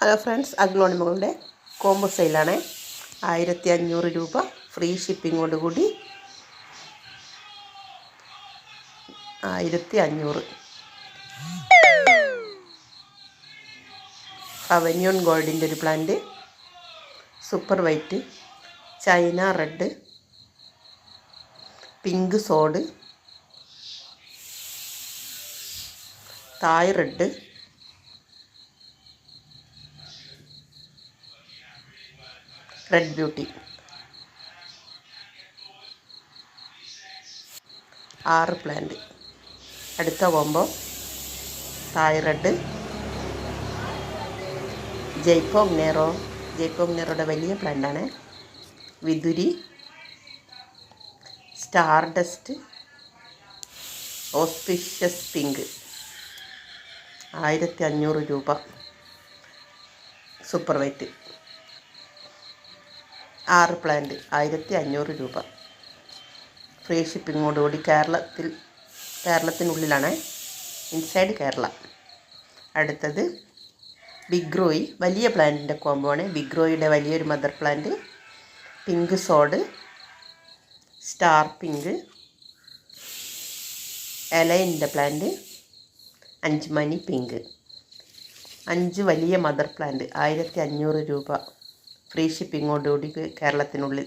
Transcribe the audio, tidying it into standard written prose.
Hello friends, അഗ്ലോണിമകളുടെ combo സെയിലാണ്. 1500 രൂപ ഫ്രീ ഷിപ്പിങ്ങോടുകൂടി 1500. അവന്യൂൺ ഗോൾഡിൻ്റെ ഒരു plant, super white, China red, pink സോഡ്, Thai red, red beauty. 6 plant. അടുത്ത കോംബോ തായ് റെഡ്, ജയ്പോങ് നെറോയുടെ വലിയ പ്ലാന്റാണ്, വിതുരി, സ്റ്റാർ ഡസ്റ്റ്, ഓസ്പിഷ്യസ് പിങ്ക്. 1500 രൂപ സൂപ്പർ വൈറ്റ്. 6 പ്ലാന്റ് 1500 രൂപ ഫ്രീ ഷിപ്പിങ്ങോടുകൂടി. കേരളത്തിനുള്ളിലാണ്, ഇൻസൈഡ് കേരള. അടുത്തത് ബിഗ് റോയി, വലിയ പ്ലാന്റിൻ്റെ കോംബോ ആണ്. ബിഗ് റോയിയുടെ വലിയൊരു മദർ പ്ലാന്റ്, പിങ്ക് സോഡ്, സ്റ്റാർ പിങ്ക്, എലൈൻ്റെ പ്ലാന്റ്, 5 മണി പിങ്ക്. 5 വലിയ മദർ പ്ലാന്റ് 1500 രൂപ ഫ്രീ ഷിപ്പിങ്ങോടുകൂടി കേരളത്തിനുള്ളിൽ.